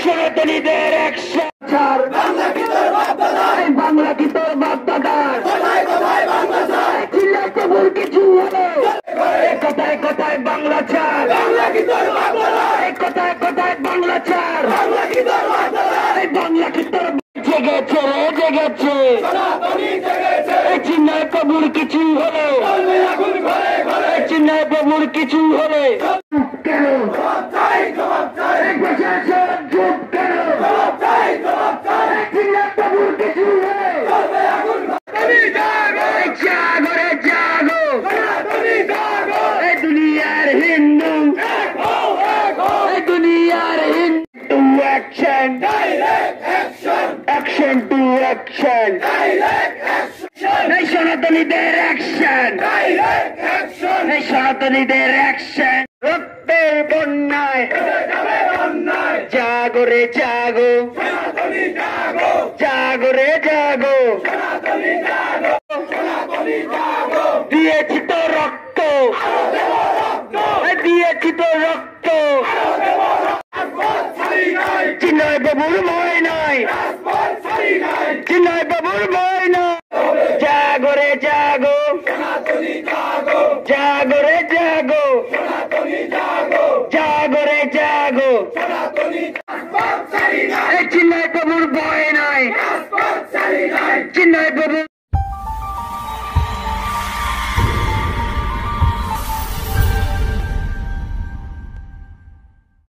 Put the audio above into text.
সনাতনীদের অ্যাকশন বাংলা কি তোর বাপ দাদার চিল্লা কবুল কিছু হলো কোথায় কোথায় বাংলা ছাড় কোথায় কোথায় বাংলা ছাড় বাংলা কি তোর জেগেছে জেগেছে চিন্নায় কবুল কিছু হলো চিন্নায় কবুল কিছু হলে কেন দুনিয়ার হিন্দু দুনিয়ার Hindu action action to action এই সনাতনীদের অ্যাকশন এই সনাতনীদের অ্যাকশন রক্তের বন্যায় জাগো রে জাগো জাগো রে জাগো দিয়েছি তো রক্ত দিয়েছি তো রক্ত চিন্ময় বাবুর ভয় নাই চিন্ময় বাবুর ভয় নাই জাগো রে জাগো জাগো রে জাগো জাগো রে জাগো চিন্ময় বাবুর ভয় নাই চিন্ময় বাবু